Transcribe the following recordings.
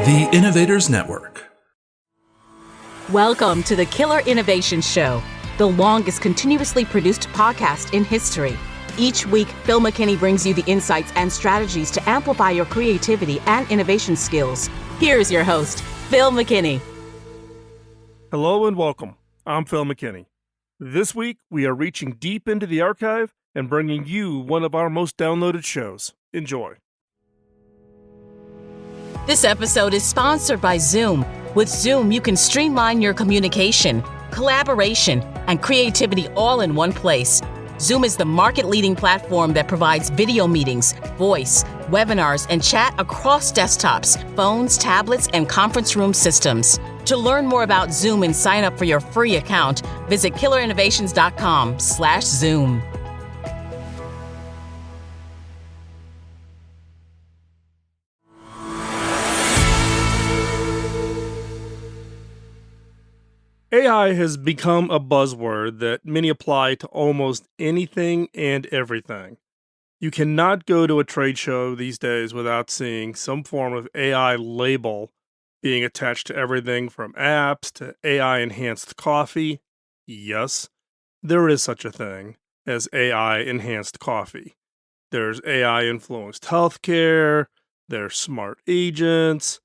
The Innovators Network. Welcome to the Killer Innovation Show, the longest continuously produced podcast in history. Each week, Phil McKinney brings you the insights and strategies to amplify your creativity and innovation skills. Here's your host, Phil McKinney. Hello and welcome. I'm Phil McKinney. This week, we are reaching deep into the archive and bringing you one of our most downloaded shows. Enjoy. This episode is sponsored by Zoom. With Zoom, you can streamline your communication, collaboration, and creativity all in one place. Zoom is the market-leading platform that provides video meetings, voice, webinars, and chat across desktops, phones, tablets, and conference room systems. To learn more about Zoom and sign up for your free account, visit killerinnovations.com/Zoom. AI has become a buzzword that many apply to almost anything and everything. You cannot go to a trade show these days without seeing some form of AI label being attached to everything from apps to AI-enhanced coffee. Yes, there is such a thing as AI-enhanced coffee. There's AI-influenced healthcare, there's smart agents,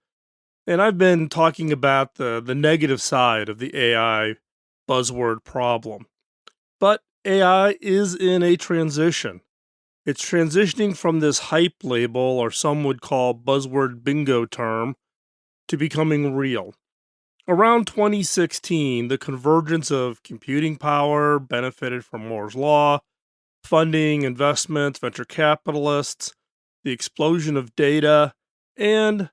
and I've been talking about the negative side of the AI buzzword problem. But AI is in a transition. It's transitioning from this hype label, or some would call buzzword bingo term, to becoming real. Around 2016, the convergence of computing power benefited from Moore's Law, funding, investments, venture capitalists, the explosion of data, and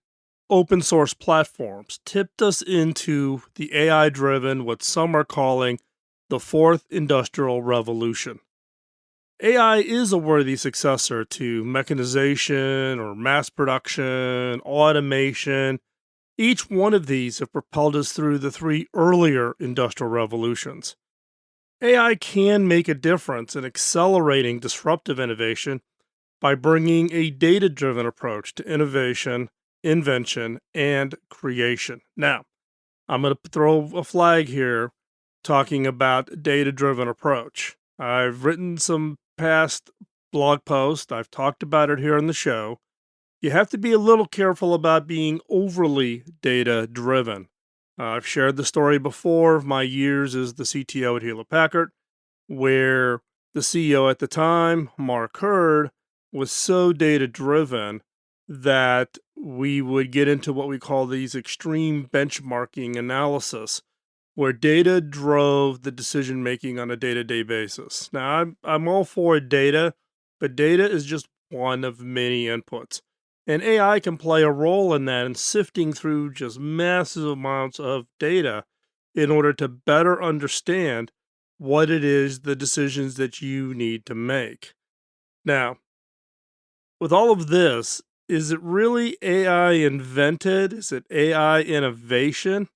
open source platforms tipped us into the AI-driven, what some are calling the fourth industrial revolution. AI is a worthy successor to mechanization or mass production, automation. Each one of these have propelled us through the three earlier industrial revolutions. AI can make a difference in accelerating disruptive innovation by bringing a data-driven approach to innovation, invention, and creation. Now, I'm going to throw a flag here talking about data-driven approach. I've written some past blog posts. I've talked about it here on the show. You have to be a little careful about being overly data-driven. I've shared the story before of my years as the CTO at Hewlett-Packard, where the CEO at the time, Mark Hurd, was so data-driven that we would get into what we call these extreme benchmarking analysis, where data drove the decision making on a day-to-day basis. Now, I'm all for data, but data is just one of many inputs. And AI can play a role in that, in sifting through just massive amounts of data in order to better understand what it is, the decisions that you need to make. Now, with all of this, is it really AI invented? Is it AI innovation?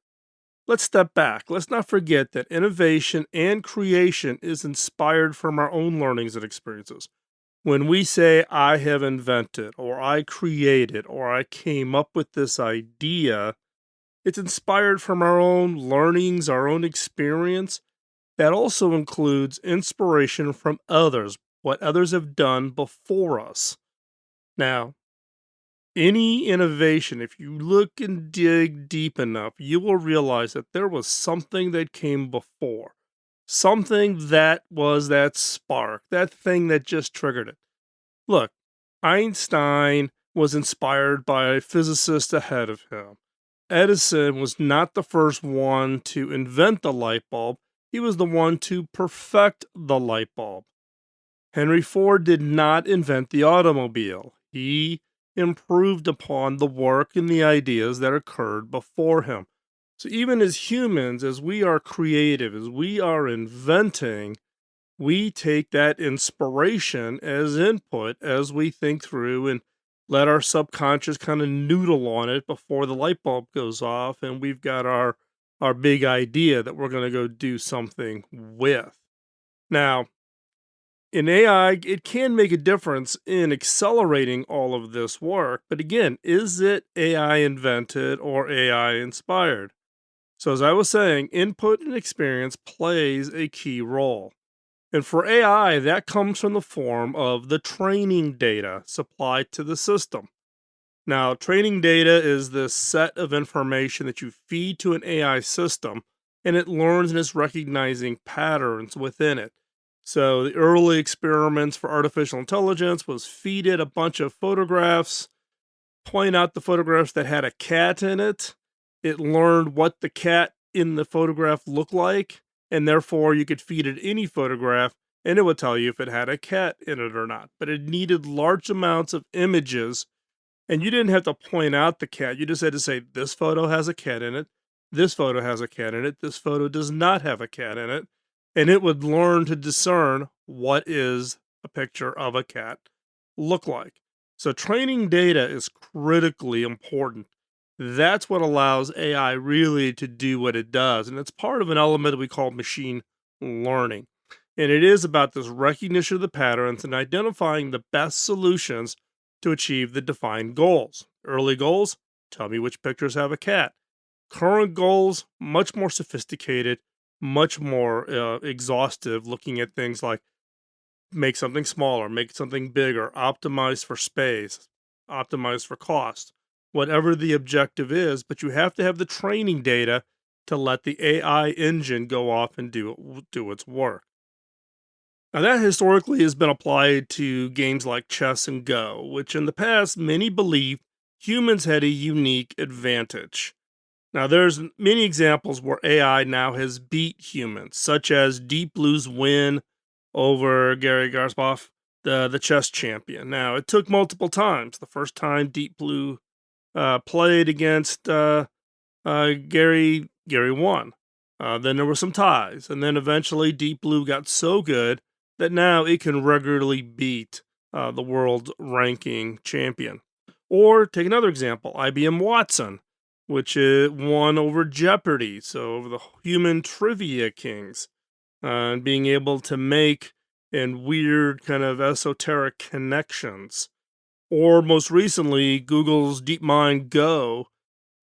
Let's step back. Let's not forget that innovation and creation is inspired from our own learnings and experiences. When we say, I have invented, or I created, or I came up with this idea, it's inspired from our own learnings, our own experience. That also includes inspiration from others, what others have done before us. Now, any innovation, if you look and dig deep enough, you will realize that there was something that came before. Something that was that spark, that thing that just triggered it. Look, Einstein was inspired by a physicist ahead of him. Edison was not the first one to invent the light bulb. He was the one to perfect the light bulb. Henry Ford did not invent the automobile. He improved upon the work and the ideas that occurred before him. So even as humans, as we are creative, as we are inventing, we take that inspiration as input as we think through and let our subconscious kind of noodle on it before the light bulb goes off and we've got our big idea that we're going to go do something with. Now, In AI, it can make a difference in accelerating all of this work. But again, is it AI invented or AI inspired? So, as I was saying, input and experience plays a key role. And for AI, that comes from the form of the training data supplied to the system. Now, training data is the set of information that you feed to an AI system, and it learns and is recognizing patterns within it. So, the early experiments for artificial intelligence was feed it a bunch of photographs, point out the photographs that had a cat in it. It learned what the cat in the photograph looked like, and therefore you could feed it any photograph and it would tell you if it had a cat in it or not. But it needed large amounts of images, and you didn't have to point out the cat. You just had to say, this photo has a cat in it. This photo has a cat in it. This photo does not have a cat in it. And it would learn to discern what is a picture of a cat look like. So training data is critically important. That's what allows AI really to do what it does. And it's part of an element that we call machine learning. And it is about this recognition of the patterns and identifying the best solutions to achieve the defined goals. Early goals, tell me which pictures have a cat. Current goals, much more sophisticated, much more exhaustive, looking at things like make something smaller, make something bigger, optimize for space, optimize for cost, whatever the objective is. But you have to have the training data to let the AI engine go off and do its work. Now, that historically has been applied to games like chess and Go, which in the past many believed humans had a unique advantage. Now, there's many examples where AI now has beat humans, such as Deep Blue's win over Gary Kasparov, the chess champion. Now, it took multiple times. The first time Deep Blue played against Gary won. Then there were some ties, and then eventually Deep Blue got so good that now it can regularly beat the world ranking champion. Or take another example, IBM Watson, which won over Jeopardy, so over the human trivia kings, and being able to make and weird kind of esoteric connections. Or most recently, Google's DeepMind Go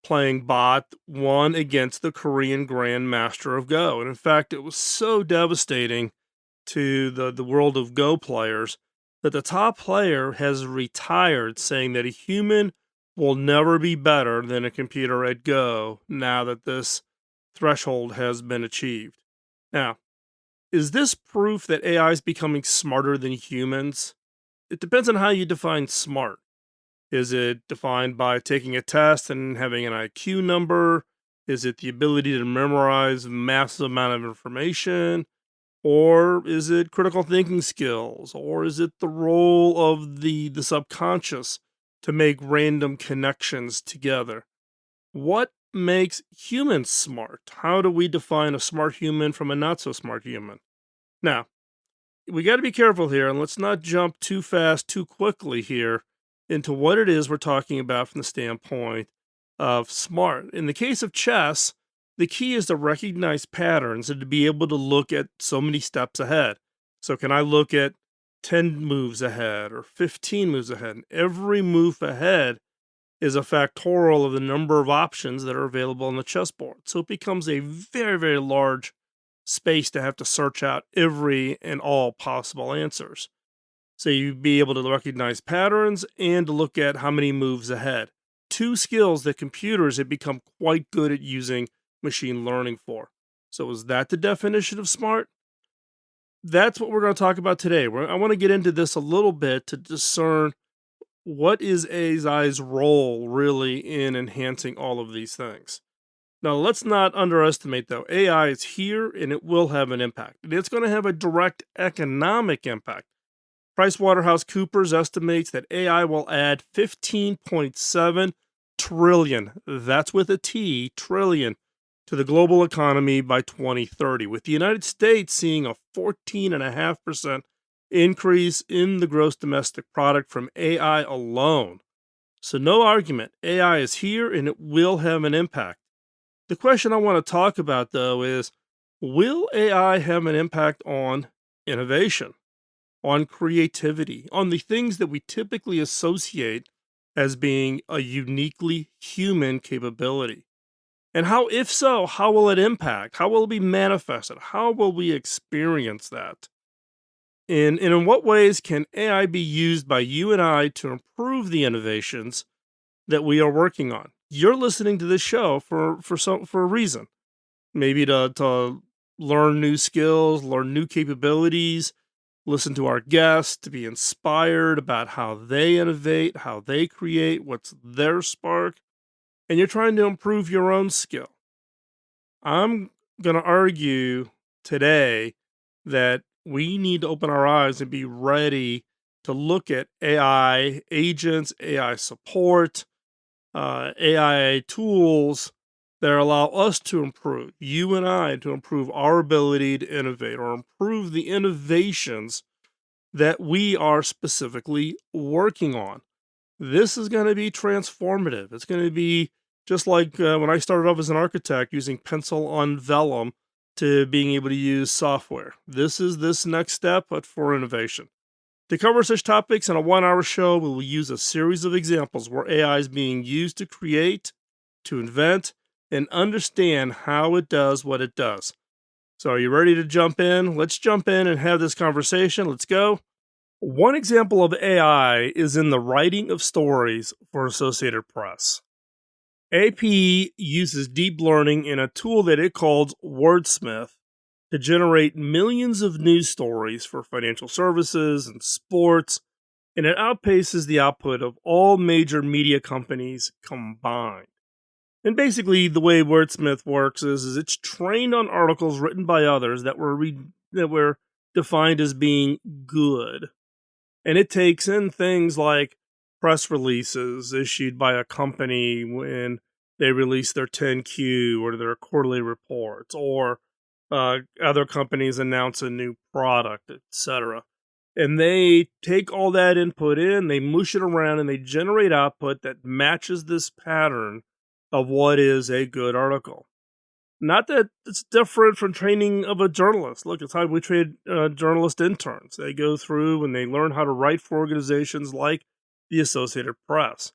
playing bot won against the Korean Grandmaster of Go. And in fact, it was so devastating to the world of Go players that the top player has retired, saying that a human will never be better than a computer at Go now that this threshold has been achieved. Now, is this proof that AI is becoming smarter than humans? It depends on how you define smart. Is it defined by taking a test and having an IQ number? Is it the ability to memorize a massive amount of information? Or is it critical thinking skills? Or is it the role of the subconscious to make random connections together? What makes humans smart? How do we define a smart human from a not so smart human? Now, we got to be careful here and let's not jump too fast, too quickly here into what it is we're talking about from the standpoint of smart. In the case of chess, the key is to recognize patterns and to be able to look at so many steps ahead. So, can I look at 10 moves ahead or 15 moves ahead? And every move ahead is a factorial of the number of options that are available on the chessboard. So, it becomes a very, very large space to have to search out every and all possible answers. So you'd be able to recognize patterns and to look at how many moves ahead. Two skills that computers have become quite good at using machine learning for. So is that the definition of smart? That's what we're going to talk about today. I want to get into this a little bit to discern what is AI's role really in enhancing all of these things. Now, let's not underestimate, though, AI is here and it will have an impact. And it's going to have a direct economic impact. PricewaterhouseCoopers estimates that AI will add 15.7 trillion, that's with a T, trillion, to the global economy by 2030, with the United States seeing a 14.5% increase in the gross domestic product from AI alone. So, no argument, AI is here and it will have an impact. The question I want to talk about, though, is will AI have an impact on innovation? on creativity, on the things that we typically associate as being a uniquely human capability. And how, if so, how will it impact? How will it be manifested? How will we experience that? And in what ways can AI be used by you and I to improve the innovations that we are working on? You're listening to this show for a reason. Maybe to learn new skills, learn new capabilities, listen to our guests, to be inspired about how they innovate, how they create, what's their spark, and you're trying to improve your own skill. I'm going to argue today that we need to open our eyes and be ready to look at AI agents, AI support, AI tools that allow us to improve, you and I, to improve our ability to innovate or improve the innovations that we are specifically working on. This is going to be transformative. It's going to be just like when I started off as an architect using pencil on vellum to being able to use software. This is this next step, but for innovation. To cover such topics in a 1 hour show, we will use a series of examples where AI is being used to create, to invent, and understand how it does what it does. So, are you ready to jump in? Let's jump in and have this conversation. Let's go. One example of AI is in the writing of stories for Associated Press. AP uses deep learning in a tool that it calls Wordsmith to generate millions of news stories for financial services and sports, and it outpaces the output of all major media companies combined. And basically, the way Wordsmith works is it's trained on articles written by others that were defined as being good, and it takes in things like press releases issued by a company when they release their 10Q or their quarterly reports, or other companies announce a new product, etc. And they take all that input in, they mush it around, and they generate output that matches this pattern of what is a good article. Not that it's different from training of a journalist. Look, it's how we train journalist interns. They go through and they learn how to write for organizations like the Associated Press.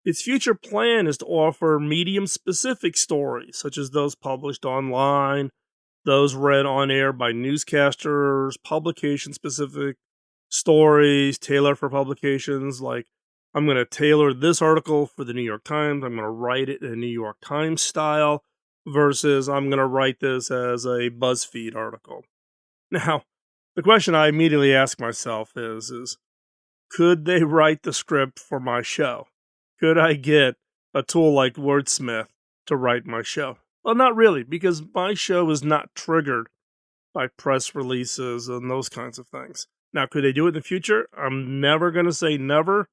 Its future plan is to offer medium specific stories, such as those published online, those read on air by newscasters, publication specific stories tailored for publications. Like, I'm going to tailor this article for the New York Times. I'm going to write it in a New York Times style versus I'm going to write this as a BuzzFeed article. Now, the question I immediately ask myself is could they write the script for my show? Could I get a tool like Wordsmith to write my show? Well, not really, because my show is not triggered by press releases and those kinds of things. Now, could they do it in the future? I'm never going to say never,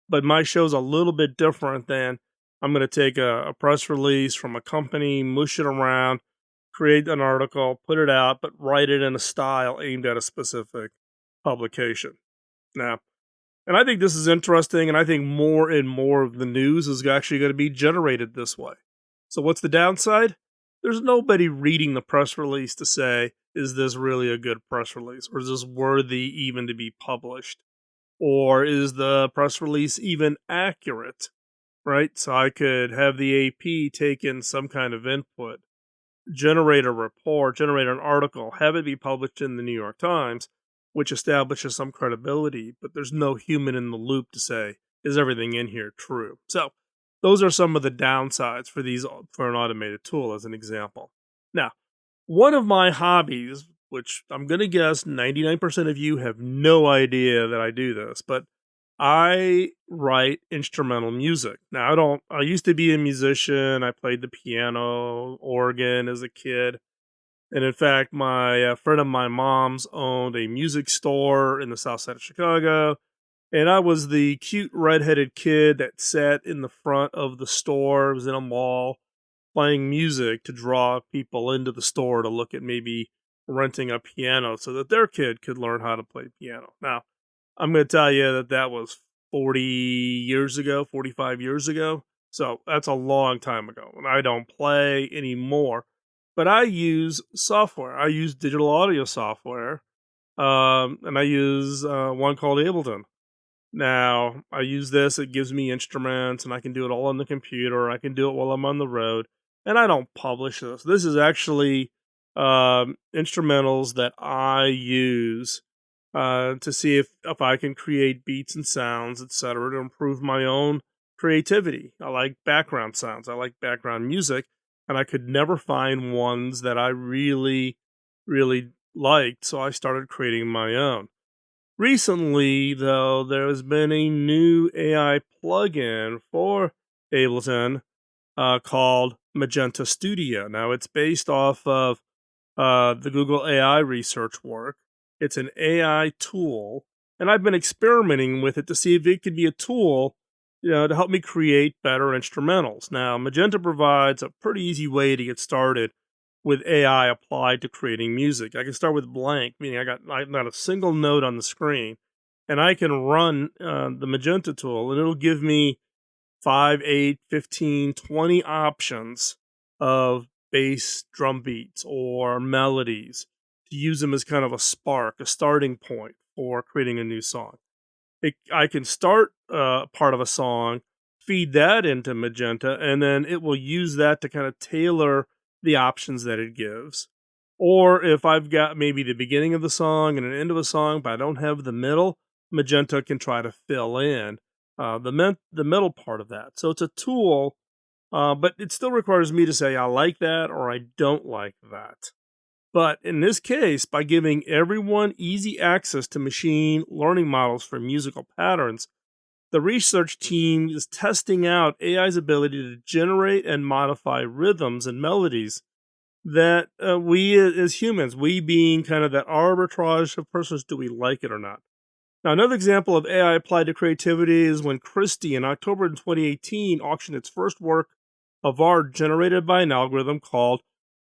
but my show's a little bit different than I'm going to take a press release from a company, mush it around, create an article, put it out, but write it in a style aimed at a specific publication. Now, and I think this is interesting, and I think more and more of the news is actually going to be generated this way. So, what's the downside? There's nobody reading the press release to say, is this really a good press release? Or is this worthy even to be published? Or is the press release even accurate? Right? So I could have the AP take in some kind of input, generate a report, generate an article, have it be published in the New York Times, which establishes some credibility, but there's no human in the loop to say, is everything in here true? So those are some of the downsides for an automated tool, as an example. Now, one of my hobbies, which I'm going to guess 99% of you have no idea that I do this, but I write instrumental music. Now, I used to be a musician. I played the piano, organ as a kid. And in fact, my friend of my mom's owned a music store in the south side of Chicago. And I was the cute redheaded kid that sat in the front of the store. It was in a mall playing music to draw people into the store to look at maybe renting a piano so that their kid could learn how to play piano. Now, I'm going to tell you that that was 40 years ago, 45 years ago. So that's a long time ago. And I don't play anymore. But I use software. I use digital audio software and I use one called Ableton. Now, I use this, it gives me instruments, and I can do it all on the computer. I can do it while I'm on the road, and I don't publish this. This is actually instrumentals that I use to see if I can create beats and sounds, etc., to improve my own creativity. I like background sounds, I like background music, and I could never find ones that I really liked, so I started creating my own. Recently, though, there has been a new AI plugin for Ableton called Magenta Studio. Now, it's based off of the Google AI research work. It's an AI tool, and I've been experimenting with it to see if it could be a tool, to help me create better instrumentals. Now, Magenta provides a pretty easy way to get started with AI applied to creating music. I can start with blank, meaning I got not a single note on the screen, and I can run the Magenta tool, and it'll give me 5, 8, 15, 20 options of bass drum beats or melodies to use them as kind of a spark, a starting point for creating a new song. I can start part of a song, feed that into Magenta, and then it will use that to kind of tailor the options that it gives. Or if I've got maybe the beginning of the song and an end of a song, but I don't have the middle, Magenta can try to fill in the middle part of that. So it's a tool, but it still requires me to say I like that or I don't like that. But in this case, by giving everyone easy access to machine learning models for musical patterns, the research team is testing out AI's ability to generate and modify rhythms and melodies that we as humans, we being kind of that arbitrage of persons, do we like it or not? Now, another example of AI applied to creativity is when Christie in October 2018 auctioned its first work of art generated by an algorithm called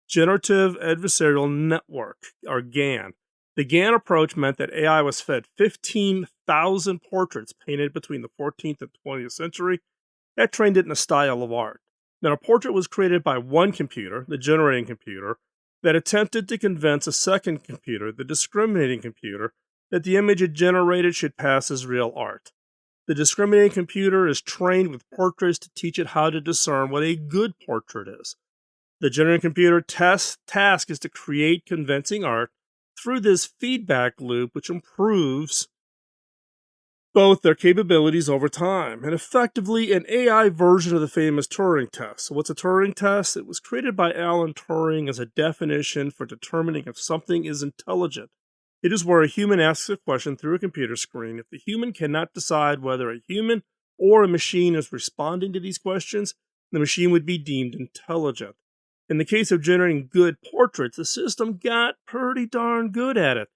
Generative Adversarial Network, or GAN. The GAN approach meant that AI was fed 15,000 portraits painted between the 14th and 20th century that trained it in a style of art. Then a portrait was created by one computer, the generating computer, that attempted to convince a second computer, the discriminating computer, that the image it generated should pass as real art. The discriminating computer is trained with portraits to teach it how to discern what a good portrait is. The generating computer task is to create convincing art through this feedback loop, which improves both their capabilities over time, and effectively an AI version of the famous Turing test. So what's a Turing test? It was created by Alan Turing as a definition for determining if something is intelligent. It is where a human asks a question through a computer screen. If the human cannot decide whether a human or a machine is responding to these questions, the machine would be deemed intelligent. In the case of generating good portraits, the system got pretty darn good at it.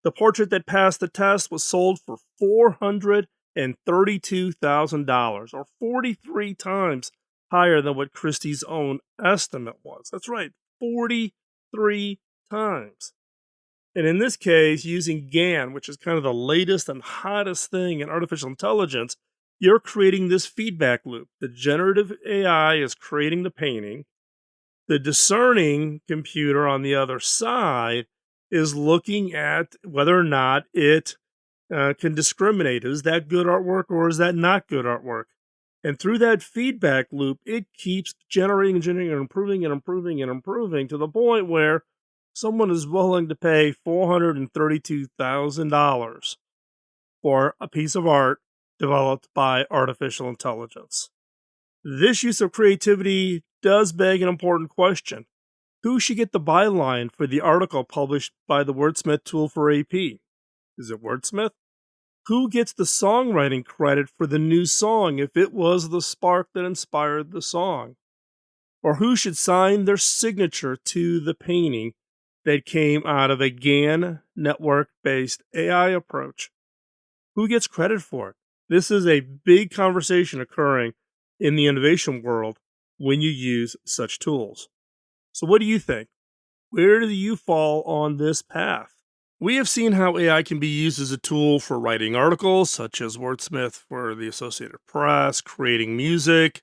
The portrait that passed the test was sold for $432,000, or 43 times higher than what Christie's own estimate was. That's right, 43 times. And in this case, using GAN, which is kind of the latest and hottest thing in artificial intelligence, you're creating this feedback loop. The generative AI is creating the painting. The discerning computer on the other side is looking at whether or not it can discriminate. Is that good artwork or is that not good artwork? And through that feedback loop, it keeps generating and generating and improving and improving and improving to the point where someone is willing to pay $432,000 for a piece of art developed by artificial intelligence. This use of creativity does beg an important question. Who should get the byline for the article published by the Wordsmith tool for AP? Is it Wordsmith? Who gets the songwriting credit for the new song if it was the spark that inspired the song? Or who should sign their signature to the painting that came out of a GAN network-based AI approach? Who gets credit for it? This is a big conversation occurring in the innovation world when you use such tools. So what do you think? Where do you fall on this path? We have seen how AI can be used as a tool for writing articles, such as Wordsmith for the Associated Press, creating music,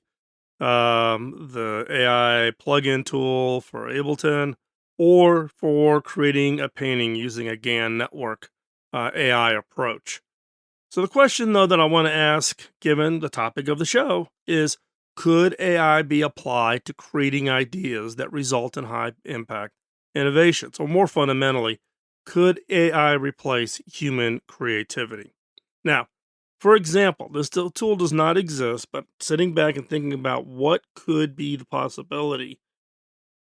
the AI plugin tool for Ableton, or for creating a painting using a GAN network AI approach. So, the question, though, that I want to ask, given the topic of the show, is could AI be applied to creating ideas that result in high impact innovations? Or more fundamentally, could AI replace human creativity? Now, for example, this tool does not exist, but sitting back and thinking about what could be the possibility,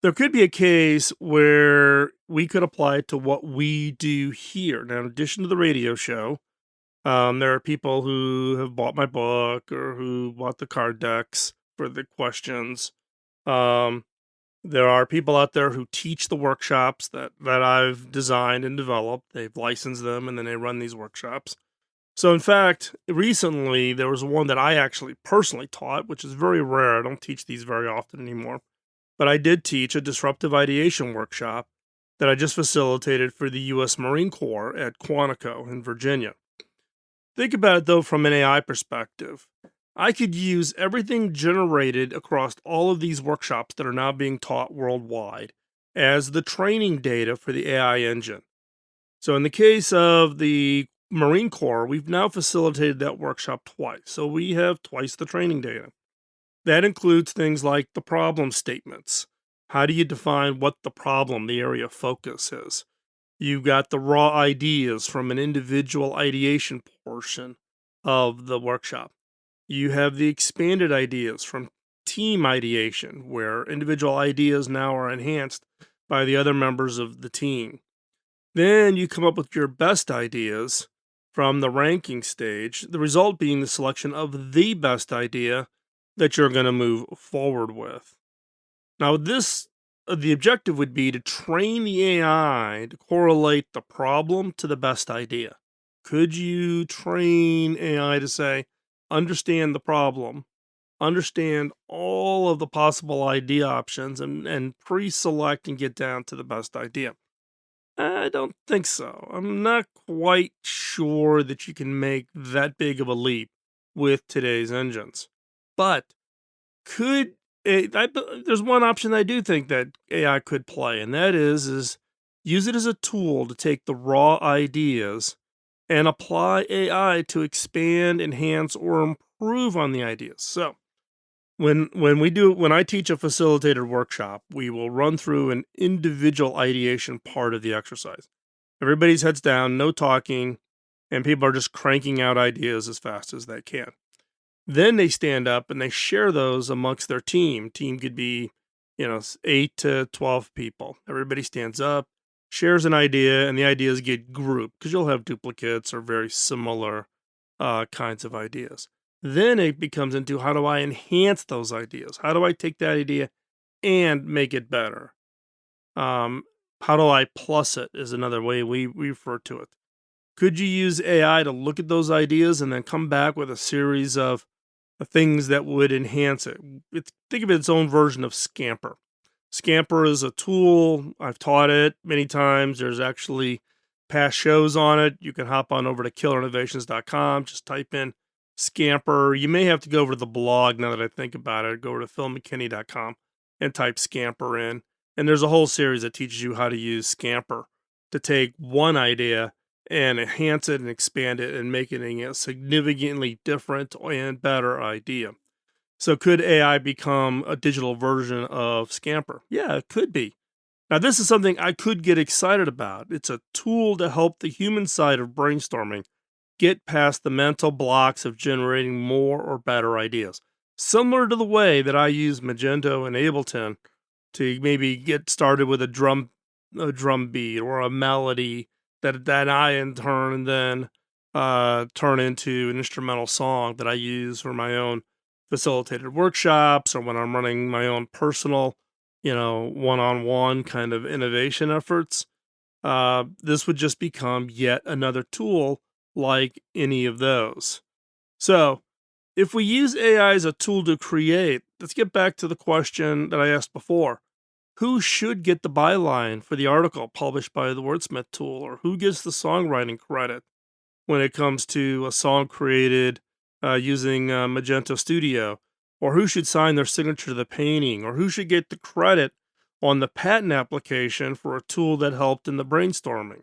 there could be a case where we could apply it to what we do here. Now, in addition to the radio show, there are people who have bought my book or who bought the card decks for the questions. Um, there are people out there who teach the workshops that I've designed and developed. They've licensed them and then they run these workshops. So, in fact, recently there was one that I actually personally taught, which is very rare. I don't teach these very often anymore. But I did teach a disruptive ideation workshop that I just facilitated for the U.S. Marine Corps at Quantico in Virginia. Think about it though from an AI perspective. I could use everything generated across all of these workshops that are now being taught worldwide as the training data for the AI engine. So, in the case of the Marine Corps, we've now facilitated that workshop twice. So, we have twice the training data. That includes things like the problem statements. How do you define what the problem, the area of focus is? You've got the raw ideas from an individual ideation portion of the workshop. You have the expanded ideas from team ideation, where individual ideas now are enhanced by the other members of the team. Then you come up with your best ideas from the ranking stage, the result being the selection of the best idea that you're going to move forward with. Now, the objective would be to train the AI to correlate the problem to the best idea. Could you train AI to say, understand the problem, understand all of the possible idea options, and pre select and get down to the best idea? I don't think so. I'm not quite sure that you can make that big of a leap with today's engines. But could there's one option I do think that AI could play, and that is use it as a tool to take the raw ideas and apply AI to expand, enhance, or improve on the ideas. So when I teach a facilitated workshop, we will run through an individual ideation part of the exercise. Everybody's heads down, no talking, and people are just cranking out ideas as fast as they can. Then they stand up and they share those amongst their team. Team could be, 8 to 12 people. Everybody stands up, shares an idea, and the ideas get grouped because you'll have duplicates or very similar kinds of ideas. Then it becomes into how do I enhance those ideas? How do I take that idea and make it better? How do I plus it is another way we refer to it. Could you use AI to look at those ideas and then come back with a series of things that would enhance it? Think of it its own version of Scamper. Scamper is a tool. I've taught it many times. There's actually past shows on it. You can hop on over to killerinnovations.com. Just type in Scamper. You may have to go over to the blog now that I think about it. Go over to philmckinney.com and type Scamper in. And there's a whole series that teaches you how to use Scamper to take one idea and enhance it and expand it and make it a significantly different and better idea. So could AI become a digital version of Scamper? Yeah, it could be. Now, this is something I could get excited about. It's a tool to help the human side of brainstorming get past the mental blocks of generating more or better ideas. Similar to the way that I use Magento and Ableton to maybe get started with a drum beat or a melody that I in turn then turn into an instrumental song that I use for my own facilitated workshops or when I'm running my own personal, one-on-one kind of innovation efforts. This would just become yet another tool like any of those. So, if we use AI as a tool to create, let's get back to the question that I asked before. Who should get the byline for the article published by the Wordsmith tool, or who gets the songwriting credit when it comes to a song created using Magento Studio, or who should sign their signature to the painting, or who should get the credit on the patent application for a tool that helped in the brainstorming?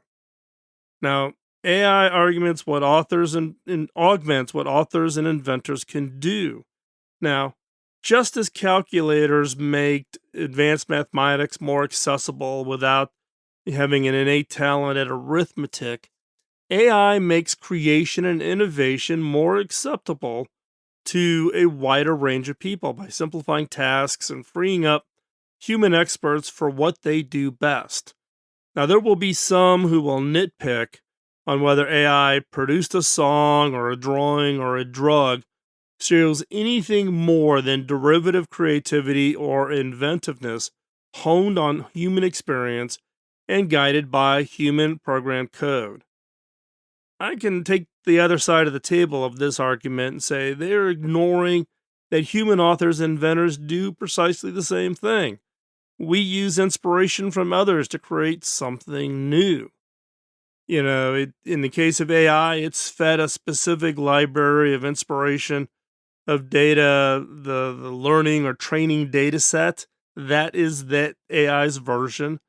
Now, AI arguments what authors and augments what authors and inventors can do. Now, just as calculators make advanced mathematics more accessible without having an innate talent at arithmetic, AI makes creation and innovation more acceptable to a wider range of people by simplifying tasks and freeing up human experts for what they do best. Now, there will be some who will nitpick on whether AI produced a song or a drawing or a drug shows anything more than derivative creativity or inventiveness honed on human experience and guided by human programmed code. I can take the other side of the table of this argument and say they're ignoring that human authors and inventors do precisely the same thing. We use inspiration from others to create something new. In the case of AI, it's fed a specific library of inspiration of data, the learning or training data set. That is that AI's version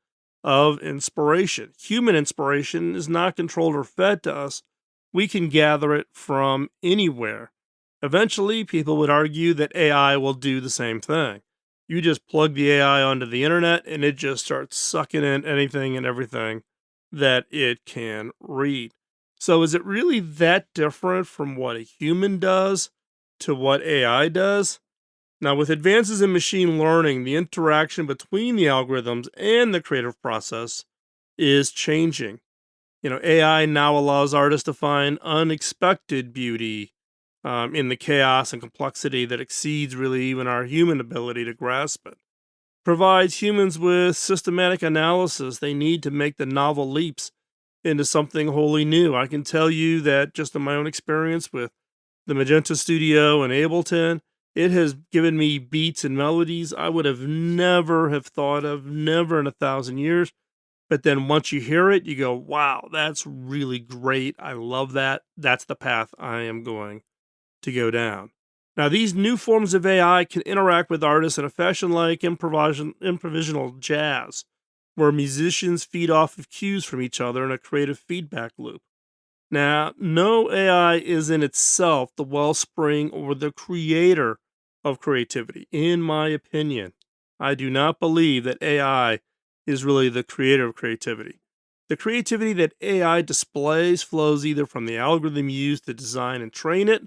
of inspiration. Human inspiration is not controlled or fed to us. We can gather it from anywhere. Eventually, people would argue that AI will do the same thing. You just plug the AI onto the internet and it just starts sucking in anything and everything that it can read. So is it really that different from what a human does to what AI does? Now, with advances in machine learning, the interaction between the algorithms and the creative process is changing. AI now allows artists to find unexpected beauty in the chaos and complexity that exceeds really even our human ability to grasp it. Provides humans with systematic analysis they need to make the novel leaps into something wholly new. I can tell you that just in my own experience with the Magenta Studio and Ableton, it has given me beats and melodies I would have never thought of, never in 1,000 years. But then once you hear it, you go, wow, that's really great. I love that. That's the path I am going to go down. Now, these new forms of AI can interact with artists in a fashion like improvisational jazz, where musicians feed off of cues from each other in a creative feedback loop. Now, no AI is in itself the wellspring or the creator of creativity, in my opinion. I do not believe that AI is really the creator of creativity. The creativity that AI displays flows either from the algorithm used to design and train it,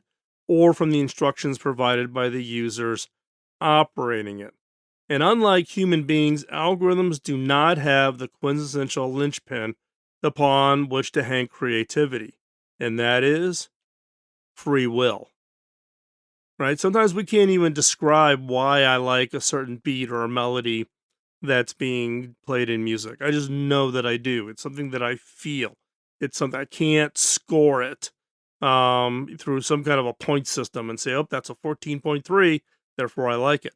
or from the instructions provided by the users operating it. And unlike human beings, algorithms do not have the quintessential linchpin upon which to hang creativity, and that is free will. Right? Sometimes we can't even describe why I like a certain beat or a melody that's being played in music. I just know that I do. It's something that I feel. It's something I can't score it through some kind of a point system and say, oh, that's a 14.3, therefore I like it.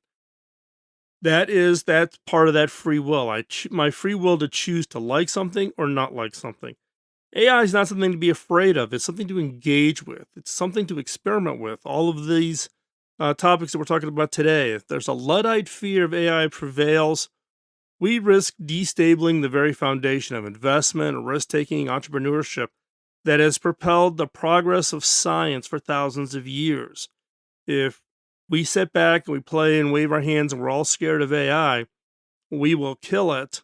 That's part of that free will. My free will to choose to like something or not like something. AI is not something to be afraid of. It's something to engage with. It's something to experiment with. All of these topics that we're talking about today, if there's a Luddite fear of AI prevails, we risk destabling the very foundation of investment, risk-taking, entrepreneurship that has propelled the progress of science for thousands of years. If we sit back and we play and wave our hands and we're all scared of AI, we will kill it.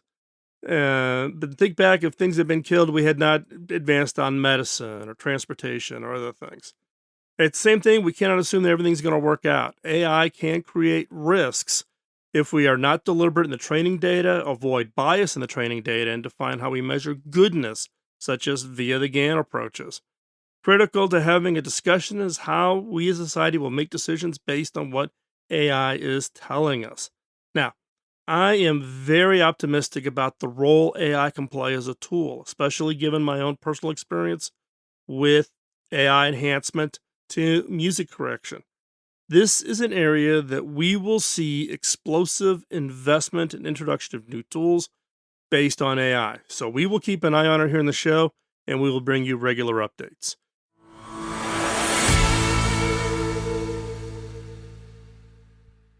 But think back, if things had been killed, we had not advanced on medicine or transportation or other things. It's the same thing. We cannot assume that everything's going to work out. AI can create risks if we are not deliberate in the training data, avoid bias in the training data, and define how we measure goodness, such as via the GAN approaches. Critical to having a discussion is how we as a society will make decisions based on what AI is telling us. Now, I am very optimistic about the role AI can play as a tool, especially given my own personal experience with AI enhancement to music correction. This is an area that we will see explosive investment and introduction of new tools based on AI. So we will keep an eye on it here in the show, and we will bring you regular updates.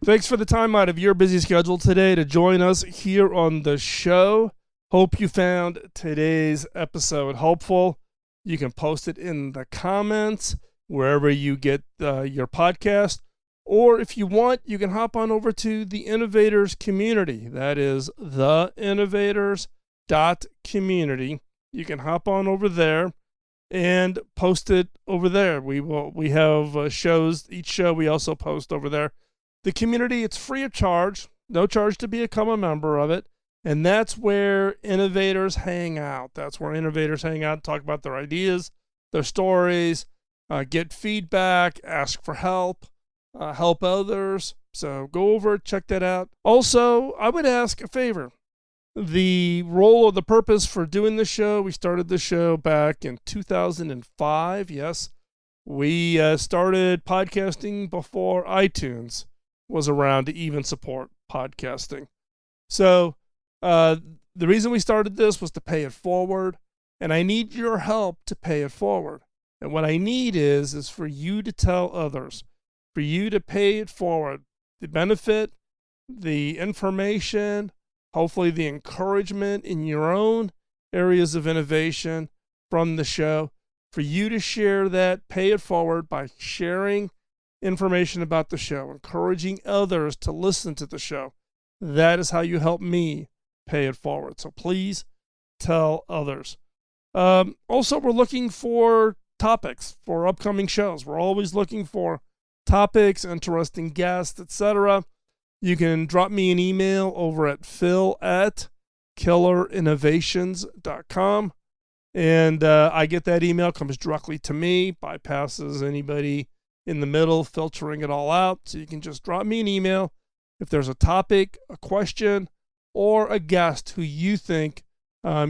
Thanks for the time out of your busy schedule today to join us here on the show. Hope you found today's episode helpful. You can post it in the comments wherever you get your podcast. Or if you want, you can hop on over to the Innovators community. That is theinnovators.community. You can hop on over there and post it over there. We have shows. Each show we also post over there. The community, it's free of charge. No charge to become a member of it. And that's where innovators hang out. That's where innovators hang out and talk about their ideas, their stories, get feedback, ask for help, help others. So go over, check that out. Also, I would ask a favor. The role or the purpose for doing the show, we started the show back in 2005. Yes, we started podcasting before iTunes was around to even support podcasting. So the reason we started this was to pay it forward, and I need your help to pay it forward. And what I need is for you to tell others, for you to pay it forward, the benefit, the information, hopefully the encouragement in your own areas of innovation from the show, for you to share that, pay it forward by sharing information about the show, encouraging others to listen to the show. That is how you help me pay it forward. So please tell others. Also, we're looking for topics for upcoming shows. We're always looking for topics, interesting guests, etc. You can drop me an email over at phil@killerinnovations.com. And I get that email, comes directly to me, bypasses anybody in the middle, filtering it all out. So you can just drop me an email if there's a topic, a question, or a guest who you think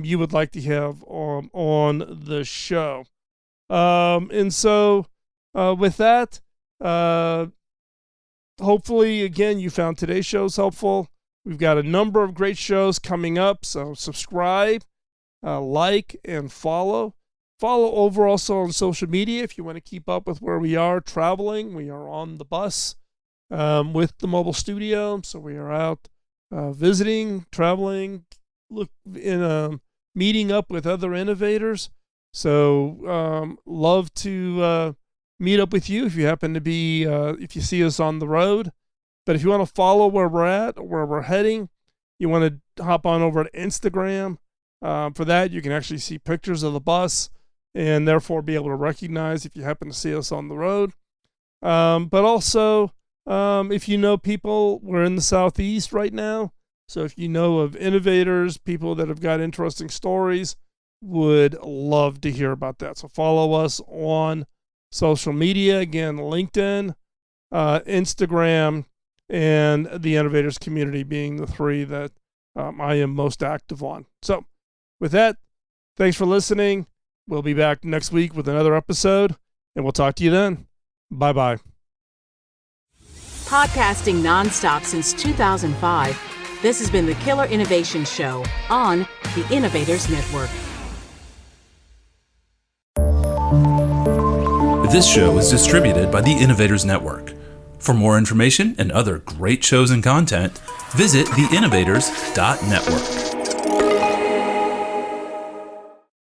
you would like to have on the show. And so with that, hopefully, again, you found today's shows helpful. We've got a number of great shows coming up, so subscribe, like, and follow. Follow over also on social media if you want to keep up with where we are traveling. We are on the bus with the mobile studio, so we are out visiting, traveling, meeting up with other innovators. So love to meet up with you if you happen to be, if you see us on the road. But if you want to follow where we're at, or where we're heading, you want to hop on over to Instagram. For that, you can actually see pictures of the bus and therefore be able to recognize if you happen to see us on the road. But also, if you know people, we're in the Southeast right now. So if you know of innovators, people that have got interesting stories, would love to hear about that. So follow us on social media. Again, LinkedIn, Instagram, and the Innovators community being the three that I am most active on. So with that, thanks for listening. We'll be back next week with another episode, and we'll talk to you then. Bye-bye. Podcasting nonstop since 2005, this has been the Killer Innovation Show on the Innovators Network. This show is distributed by the Innovators Network. For more information and other great shows and content, visit theinnovators.network.